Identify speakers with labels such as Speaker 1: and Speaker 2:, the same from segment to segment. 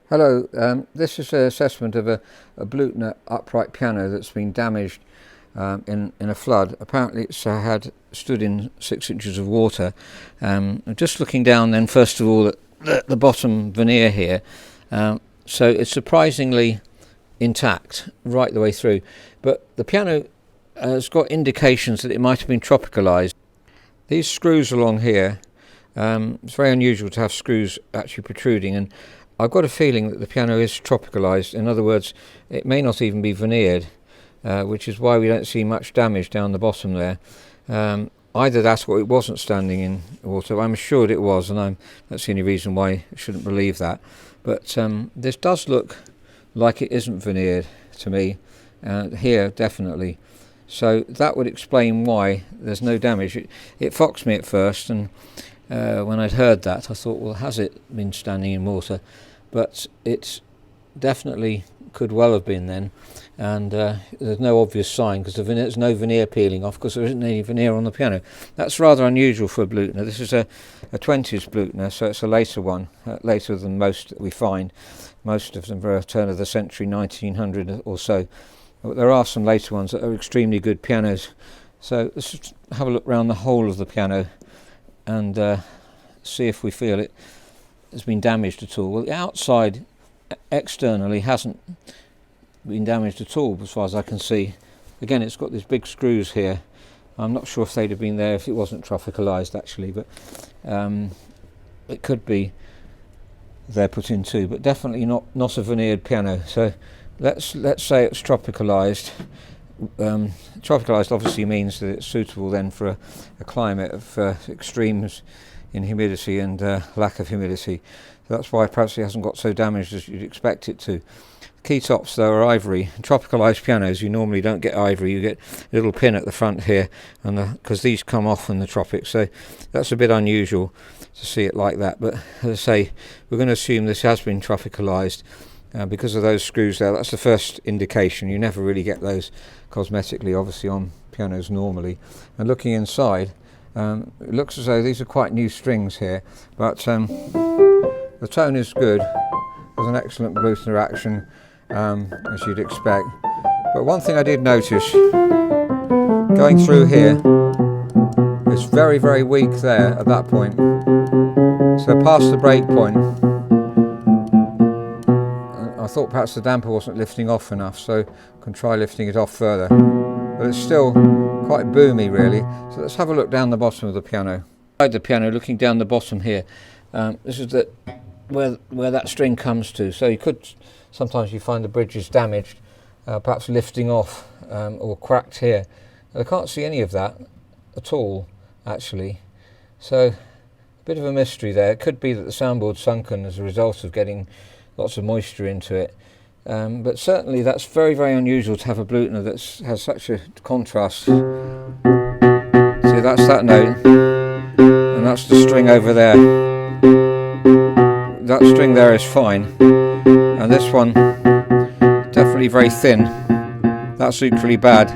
Speaker 1: Hello, this is an assessment of a Bluthner upright piano that's been damaged in a flood. Apparently it's had stood in 6 inches of water. Just looking down then, first of all, at the bottom veneer here, so it's surprisingly intact right the way through, but the piano has got indications that it might have been tropicalised. These screws along here, it's very unusual to have screws actually protruding, and I've got a feeling that the piano is tropicalised. In other words, it may not even be veneered, which is why we don't see much damage down the bottom there. Either that or it wasn't standing in water. I'm assured it was, and that's the only reason why I shouldn't believe that. But this does look like it isn't veneered to me, here definitely. So that would explain why there's no damage. It foxed me at first, and when I'd heard that I thought, well, has it been standing in water? But it definitely could well have been then, and there's no obvious sign because there's no veneer peeling off, because there isn't any veneer on the piano. That's rather unusual for a Bluthner. This is a 20s Bluthner, so it's a later one, later than most that we find. Most of them are a turn of the century, 1900 or so. But there are some later ones that are extremely good pianos. So let's just have a look around the whole of the piano and see if we feel it has been damaged at all. Well, the outside externally hasn't been damaged at all as far as I can see. Again, it's got these big screws here. I'm not sure if they'd have been there if it wasn't tropicalised actually, but it could be they're put in too, but definitely not a veneered piano. So let's say it's tropicalised. Tropicalised obviously means that it's suitable then for a climate of extremes in humidity and lack of humidity. So that's why perhaps it hasn't got so damaged as you'd expect it to. Key tops though are ivory. In tropicalised pianos you normally don't get ivory, you get a little pin at the front here, and because these come off in the tropics, so that's a bit unusual to see it like that. But as I say, we're going to assume this has been tropicalised. Because of those screws there, that's the first indication. You never really get those cosmetically, obviously, on pianos normally. And looking inside, it looks as though these are quite new strings here, but the tone is good. There's an excellent Bluthner action, as you'd expect. But one thing I did notice, going through here, it's very, very weak there at that point. So past the break point, I thought perhaps the damper wasn't lifting off enough, so I can try lifting it off further. But it's still quite boomy really. So let's have a look down the bottom of the piano. Inside the piano, looking down the bottom here, this is where that string comes to. So you could, sometimes you find the bridge is damaged, perhaps lifting off or cracked here. I can't see any of that at all actually. So a bit of a mystery there. It could be that the soundboard's sunken as a result of getting lots of moisture into it, but certainly that's very, very unusual to have a Bluthner that has such a contrast. See, that's that note, and that's the string over there. That string there is fine, and this one definitely very thin. That's equally bad,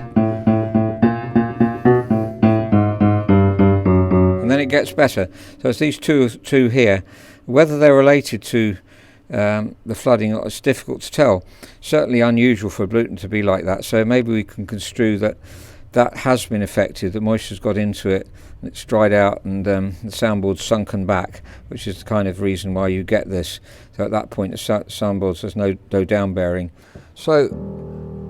Speaker 1: and then it gets better. So it's these two here. Whether they're related to the flooding, it's difficult to tell. Certainly unusual for a Bluthner to be like that, so maybe we can construe that has been affected, the moisture's got into it, and it's dried out, and the soundboard's sunken back, which is the kind of reason why you get this. So at that point the soundboard has no down bearing. So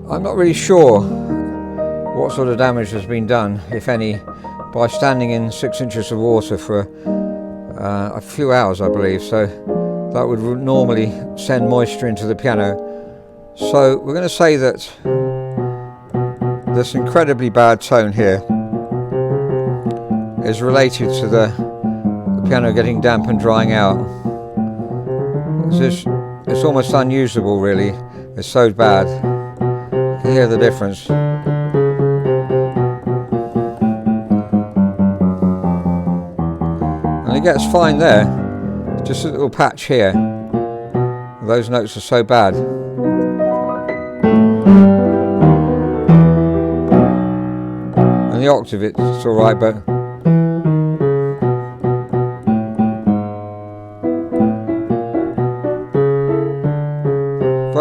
Speaker 1: I'm not really sure what sort of damage has been done, if any, by standing in 6 inches of water for a few hours, I believe. So that would normally send moisture into the piano. So we're going to say that this incredibly bad tone here is related to the piano getting damp and drying out. It's almost unusable really, it's so bad. You can hear the difference. And it gets fine there. Just a little patch here. Those notes are so bad. And the octave, it's alright, but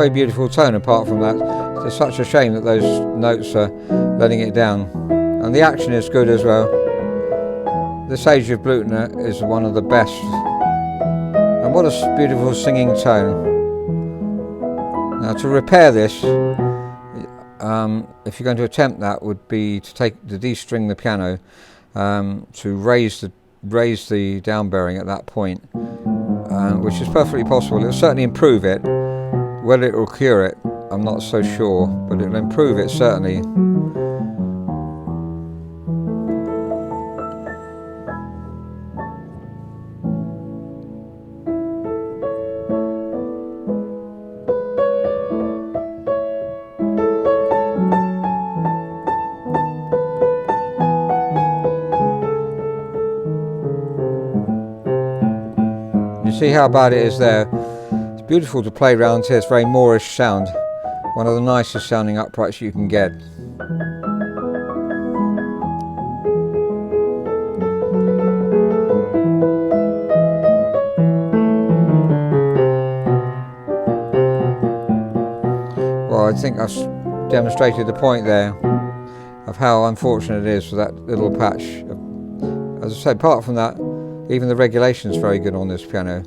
Speaker 1: very beautiful tone apart from that. It's such a shame that those notes are letting it down. And the action is good as well. This age of Bluthner is one of the best. And what a beautiful singing tone. Now to repair this, if you're going to attempt that, would be to de-string the piano, to raise the down bearing at that point, which is perfectly possible. It'll certainly improve it. Whether it will cure it, I'm not so sure, but it'll improve it certainly. You see how bad it is there. It's beautiful to play around here. It's very Moorish sound. One of the nicest sounding uprights you can get. Well, I think I've demonstrated the point there of how unfortunate it is for that little patch. As I said, apart from that, even the regulation is very good on this piano.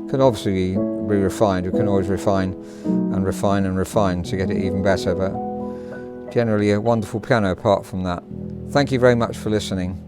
Speaker 1: Can obviously be refined. We can always refine and refine and refine to get it even better, but generally a wonderful piano apart from that. Thank you very much for listening.